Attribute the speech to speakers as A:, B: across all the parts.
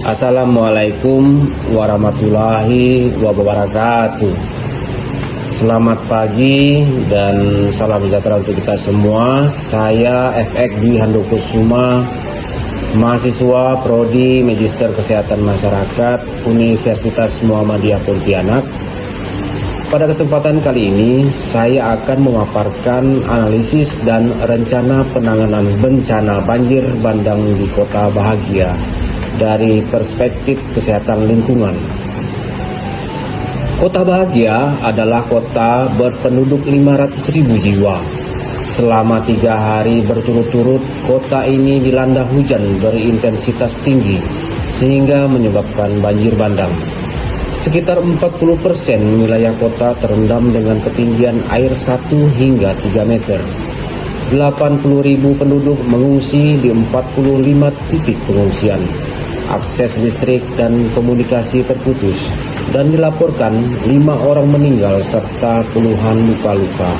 A: Assalamualaikum warahmatullahi wabarakatuh. Selamat pagi dan salam sejahtera untuk kita semua. Saya FX Dwi Handokusuma, mahasiswa Prodi Magister Kesehatan Masyarakat Universitas Muhammadiyah Pontianak. Pada kesempatan kali ini, saya akan memaparkan analisis dan rencana penanganan bencana banjir bandang di Kota Bahagia dari perspektif kesehatan lingkungan. Kota Bahagia adalah kota berpenduduk 500.000 jiwa. Selama 3 hari berturut-turut, kota ini dilanda hujan berintensitas tinggi sehingga menyebabkan banjir bandang. Sekitar 40% wilayah kota terendam dengan ketinggian air 1 hingga 3 meter. 80.000 penduduk mengungsi di 45 titik pengungsian. Akses listrik dan komunikasi terputus, dan dilaporkan 5 orang meninggal serta puluhan luka-luka.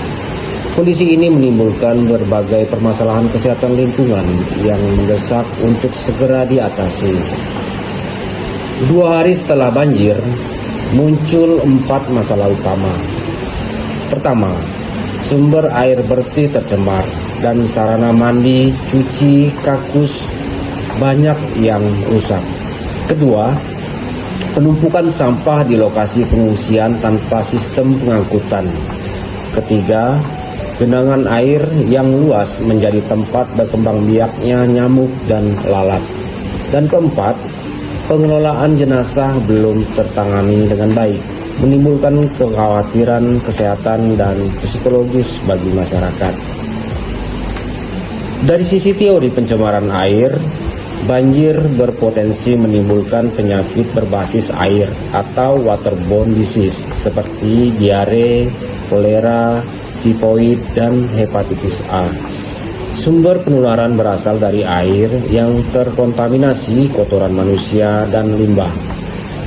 A: Kondisi ini menimbulkan berbagai permasalahan kesehatan lingkungan yang mendesak untuk segera diatasi. 2 hari setelah banjir, muncul 4 masalah utama. Pertama, sumber air bersih tercemar dan sarana mandi, cuci, kakus banyak yang rusak. Kedua, penumpukan sampah di lokasi pengungsian tanpa sistem pengangkutan. Ketiga, genangan air yang luas menjadi tempat berkembang biaknya nyamuk dan lalat. Dan keempat, pengelolaan jenazah belum tertangani dengan baik, menimbulkan kekhawatiran kesehatan dan psikologis bagi masyarakat. Dari sisi teori pencemaran air, banjir berpotensi menimbulkan penyakit berbasis air atau waterborne disease seperti diare, kolera, tifoid, dan hepatitis A. Sumber penularan berasal dari air yang terkontaminasi kotoran manusia dan limbah.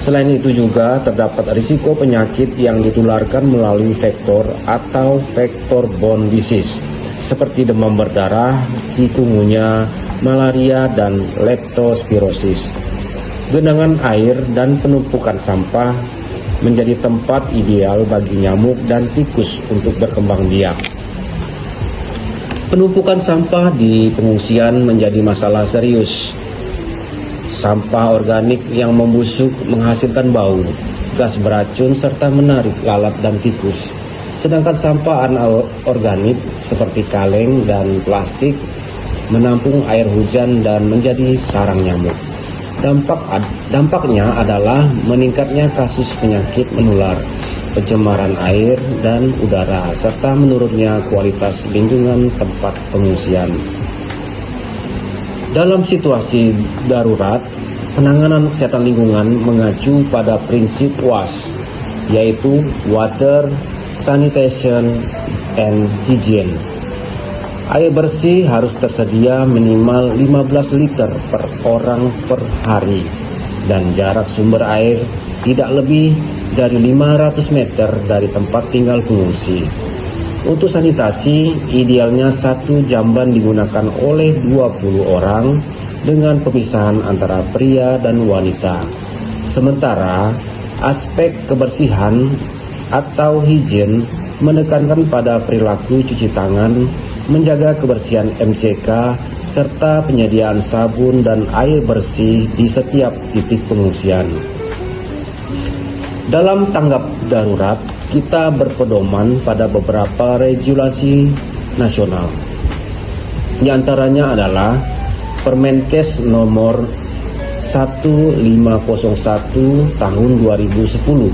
A: Selain itu juga terdapat risiko penyakit yang ditularkan melalui vektor atau vector-borne disease seperti demam berdarah, chikungunya, malaria, dan leptospirosis. Genangan air dan penumpukan sampah menjadi tempat ideal bagi nyamuk dan tikus untuk berkembang biak. Penumpukan sampah di pengungsian menjadi masalah serius. Sampah organik yang membusuk menghasilkan bau, gas beracun, serta menarik lalat dan tikus. Sedangkan sampah anorganik seperti kaleng dan plastik menampung air hujan dan menjadi sarang nyamuk. Dampaknya adalah meningkatnya kasus penyakit menular, pencemaran air dan udara, serta menurunnya kualitas lingkungan tempat pengungsian. Dalam situasi darurat, penanganan kesehatan lingkungan mengacu pada prinsip WAS, yaitu Water, Sanitation, and Hygiene. Air bersih harus tersedia minimal 15 liter per orang per hari, dan jarak sumber air tidak lebih dari 500 meter dari tempat tinggal pengungsi. Untuk sanitasi, idealnya 1 jamban digunakan oleh 20 orang dengan pemisahan antara pria dan wanita. Sementara aspek kebersihan atau higien menekankan pada perilaku cuci tangan, menjaga kebersihan MCK, serta penyediaan sabun dan air bersih di setiap titik pengungsian. Dalam tanggap darurat, kita berpedoman pada beberapa regulasi nasional. Di antaranya adalah Permenkes nomor 1501 tahun 2010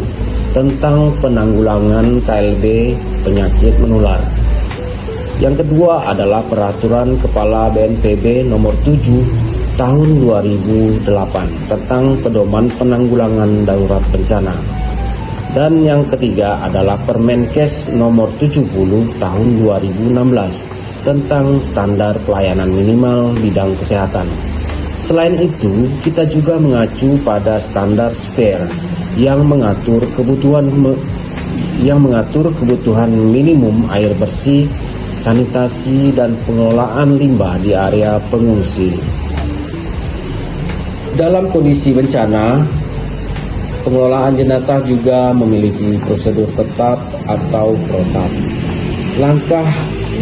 A: tentang penanggulangan KLB penyakit menular. Yang kedua adalah Peraturan Kepala BNPB nomor 7 tahun 2008 tentang pedoman penanggulangan darurat bencana. Dan yang ketiga adalah Permenkes nomor 70 tahun 2016 tentang standar pelayanan minimal bidang kesehatan. Selain itu, kita juga mengacu pada standar SPARE yang mengatur kebutuhan minimum air bersih, sanitasi, dan pengelolaan limbah di area pengungsi. Dalam kondisi bencana, pengelolaan jenazah juga memiliki prosedur tetap atau protap.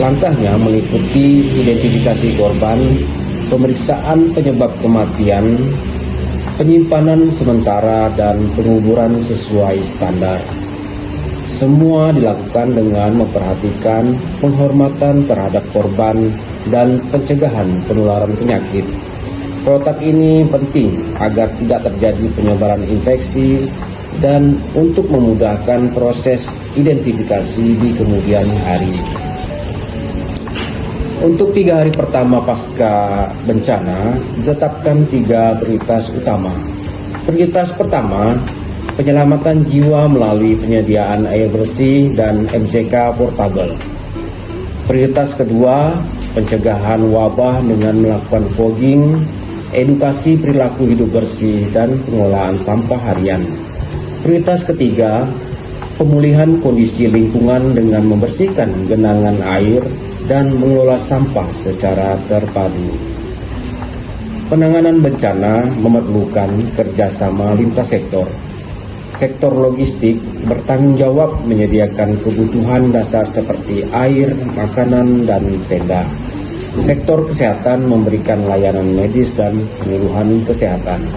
A: Langkahnya meliputi identifikasi korban, pemeriksaan penyebab kematian, penyimpanan sementara, dan penguburan sesuai standar. Semua dilakukan dengan memperhatikan penghormatan terhadap korban dan pencegahan penularan penyakit. Protap ini penting agar tidak terjadi penyebaran infeksi dan untuk memudahkan proses identifikasi di kemudian hari. Untuk 3 hari pertama pasca bencana, ditetapkan 3 prioritas utama. Prioritas pertama, penyelamatan jiwa melalui penyediaan air bersih dan MCK portable. Prioritas kedua, pencegahan wabah dengan melakukan fogging, edukasi perilaku hidup bersih, dan pengelolaan sampah harian. Prioritas ketiga, pemulihan kondisi lingkungan dengan membersihkan genangan air dan mengelola sampah secara terpadu. Penanganan bencana memerlukan kerjasama lintas sektor. Sektor logistik bertanggung jawab menyediakan kebutuhan dasar seperti air, makanan, dan tenda. Sektor kesehatan memberikan layanan medis dan penyuluhan kesehatan.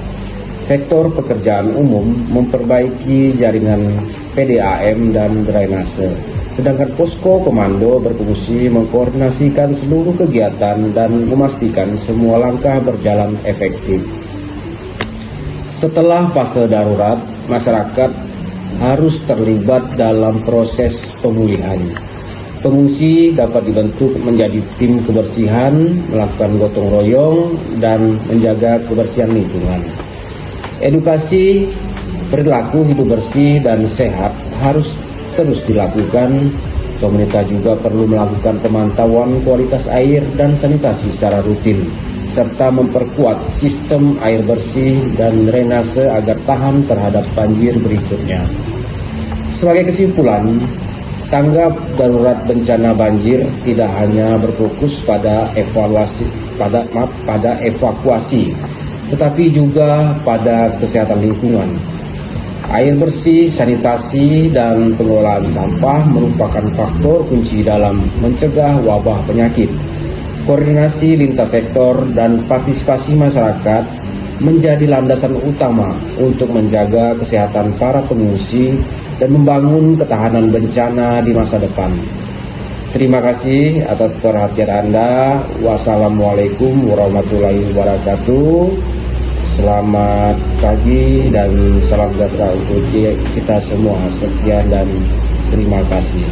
A: Sektor pekerjaan umum memperbaiki jaringan PDAM dan drainase. Sedangkan posko komando berfungsi mengkoordinasikan seluruh kegiatan dan memastikan semua langkah berjalan efektif. Setelah fase darurat, masyarakat harus terlibat dalam proses pemulihan. Pengungsi dapat dibentuk menjadi tim kebersihan, melakukan gotong royong, dan menjaga kebersihan lingkungan. Edukasi perilaku hidup bersih dan sehat harus terus dilakukan. Pemerintah juga perlu melakukan pemantauan kualitas air dan sanitasi secara rutin, serta memperkuat sistem air bersih dan drainase agar tahan terhadap banjir berikutnya. Sebagai kesimpulan, tanggap darurat bencana banjir tidak hanya berfokus pada evakuasi, tetapi juga pada kesehatan lingkungan. Air bersih, sanitasi, dan pengelolaan sampah merupakan faktor kunci dalam mencegah wabah penyakit. Koordinasi lintas sektor dan partisipasi masyarakat menjadi landasan utama untuk menjaga kesehatan para pengungsi dan membangun ketahanan bencana di masa depan. Terima kasih atas perhatian Anda. Wassalamualaikum warahmatullahi wabarakatuh. Selamat pagi dan salam sejahtera untuk kita semua. Sekian dan terima kasih.